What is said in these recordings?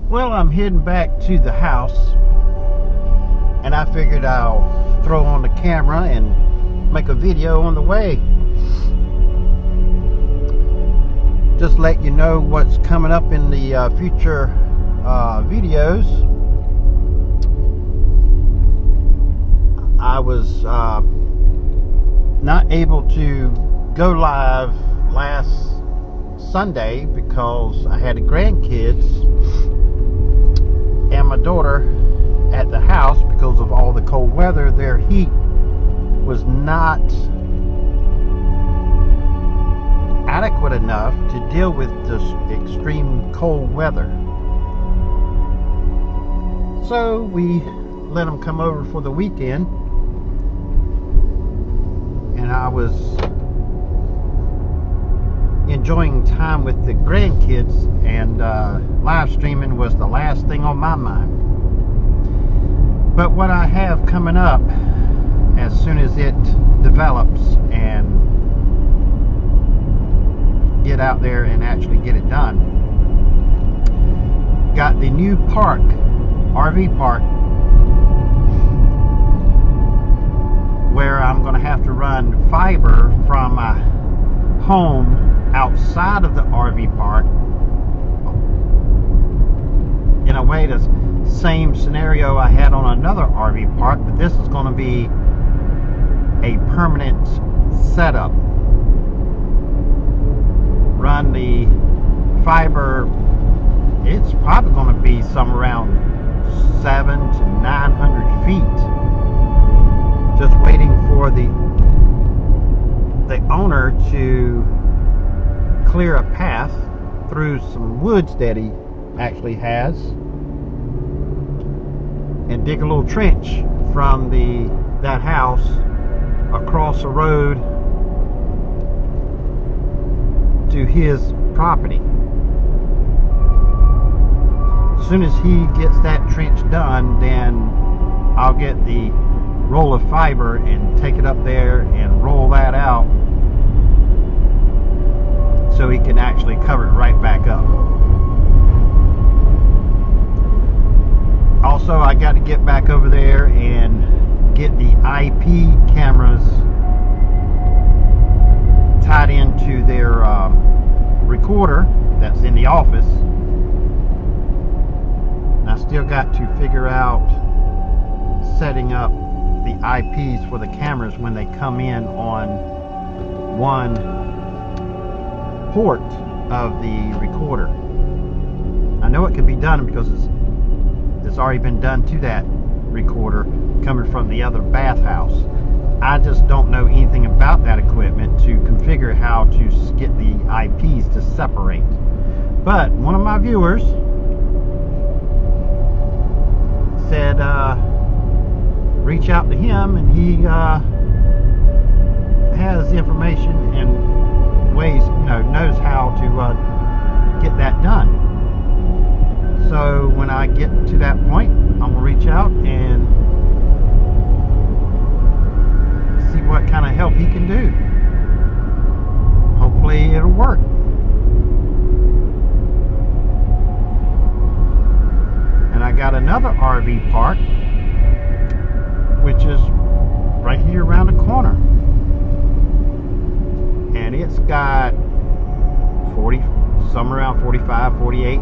Well, I'm heading back to the house, and I figured I'll throw on the camera and make a video on the way. Just let you know what's coming up in the future videos. I was not able to go live last Sunday because I had the grandkids and my daughter at the house because of all the cold weather. Their heat was not adequate enough to deal with this extreme cold weather. So we let them come over for the weekend, and I was enjoying time with the grandkids, and live streaming was the last thing on my mind. But what I have coming up, as soon as it develops and get out there and actually get it done, got the new park, RV park, where I'm going to have to run fiber from my home outside of the RV park. In a way, the same scenario I had on another RV park, but this is going to be a permanent setup. Run the fiber, it's probably going to be somewhere around 700 to 900 feet. Just waiting for the owner to clear a path through some woods that he actually has, and dig a little trench from that house across the road to his property. As soon as he gets that trench done, then I'll get the roll of fiber and take it up there and roll that out so he can actually cover it right back up. Also, I got to get back over there and get the IP cameras tied into their recorder that's in the office. And I still got to figure out setting up the IPs for the cameras when they come in on one port of the recorder. I know it can be done because it's already been done to that recorder coming from the other bathhouse. I just don't know anything about that equipment to configure how to get the IPs to separate. But one of my viewers said reach out to him, and he has information and ways, knows how to get that done. So when I get to that point, I'm gonna reach out and see what kind of help he can do. Hopefully it'll work. And I got another RV park, which is right here around the corner, and it's got 40, somewhere around 45, 48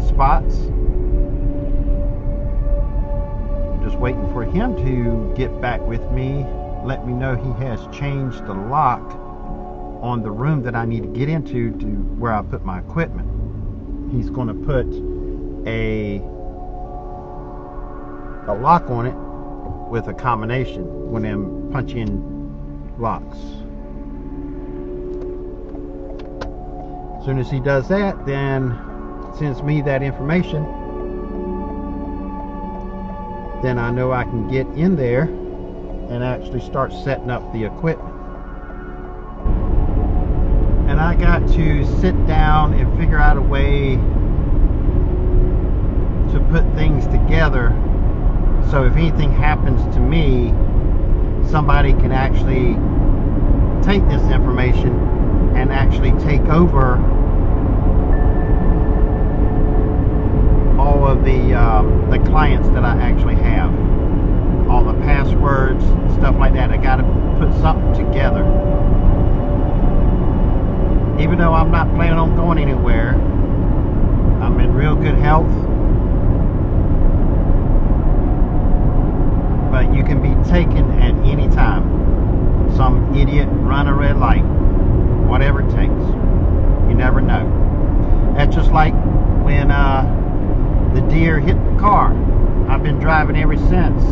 spots. Just waiting for him to get back with me, let me know he has changed the lock on the room that I need to get into to where I put my equipment. He's going to put a lock on it with a combination, one of them punch-in locks. As soon as he does that, then sends me that information, then I know I can get in there and actually start setting up the equipment. And I got to sit down and figure out a way to put things together so if anything happens to me, somebody can actually take this information and actually take over like when the deer hit the car. I've been driving ever since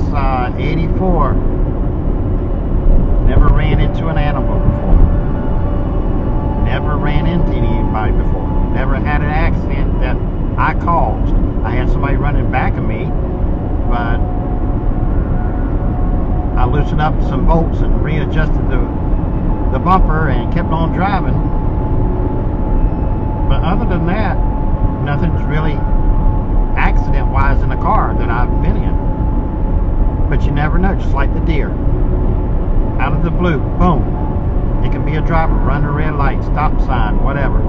84. Never ran into an animal before. Never ran into anybody before. Never had an accident that I caused. I had somebody running back of me, but I loosened up some bolts and readjusted the bumper and kept on driving. But other than that, nothing's really accident-wise in the car that I've been in. But you never know, just like the deer. Out of the blue, boom. It can be a driver, run a red light, stop sign, whatever.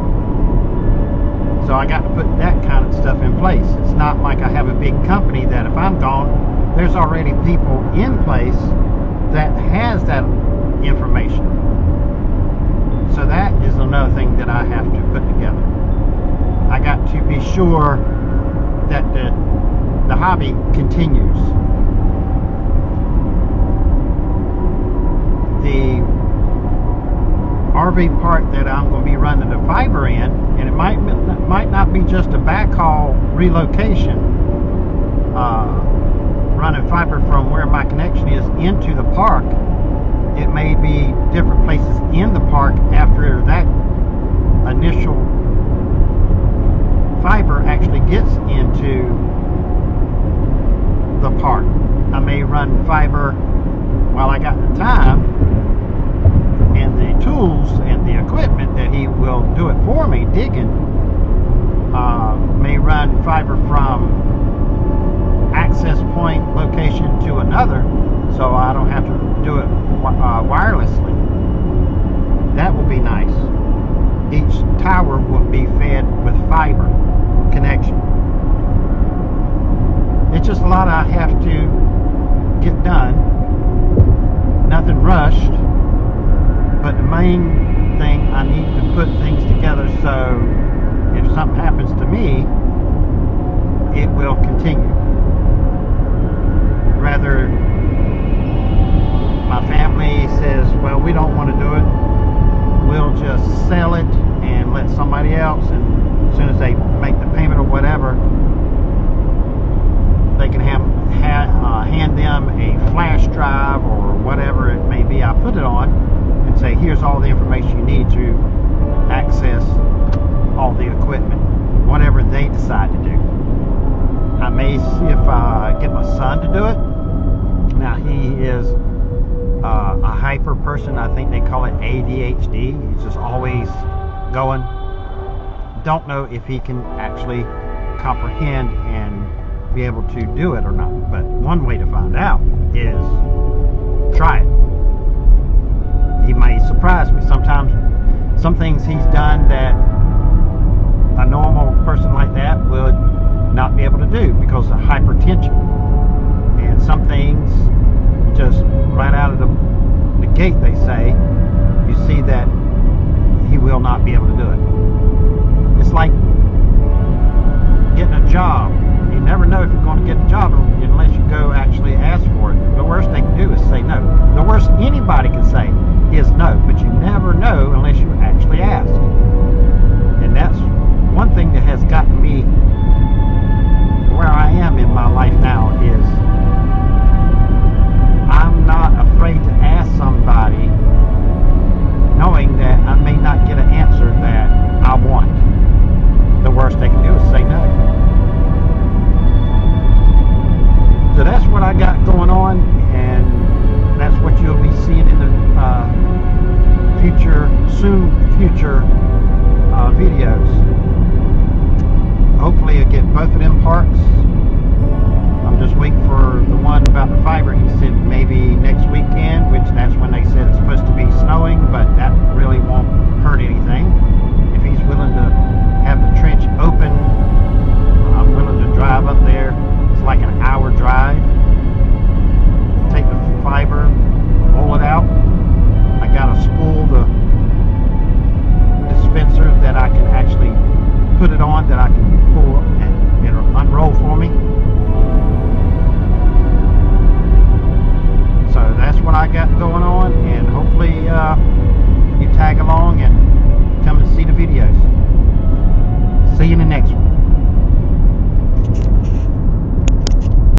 So I got to put that kind of stuff in place. It's not like I have a big company that if I'm gone, there's already people in place that has that information. So that is another thing that I have to put together. I got to be sure that the hobby continues. The RV park that I'm going to be running the fiber in, and it might not be just a backhaul relocation, running fiber from where my connection is into the park. It may be different places in the park after that initial fiber actually gets into the park. I may run fiber while I got the time and the tools and the equipment that he will do it for me, digging. May run fiber from access point location to another, so I don't have to do it wirelessly. That will be nice. Each tower will be fed with fiber connection. It's just a lot I have to get done. Nothing rushed, but the main thing, I need to put things together so if something happens to me, it will continue. Rather, my family says, well, we don't want to do it, we'll just sell it and let somebody else, and as soon as they make the payment or whatever, they can hand them a flash drive or whatever it may be I put it on, and say, here's all the information you need to access all the equipment, whatever they decide to do. I may see if I get my son to do it. Now, he is a hyper person. I think they call it ADHD. He's just always going. Don't know if he can actually comprehend and be able to do it or not. But one way to find out is try it. He may surprise me. Sometimes some things he's done that a normal person like that would not be able to do because of hypertension. And some things just right out of the gate, they say, you see that he will not be able to do it. It's like getting a job. You never know if you're going to get a job unless you go actually ask for it. The worst they can do is say no. The worst anybody can say is no, but you never know unless you actually ask. And that's one thing that has gotten me where I am in my life now is I'm not afraid to ask somebody knowing that I may not get an answer that I want. The worst they can do is say no. So that's what I got going on, and that's what you'll be seeing in the soon future videos. Hopefully you'll get both of them parks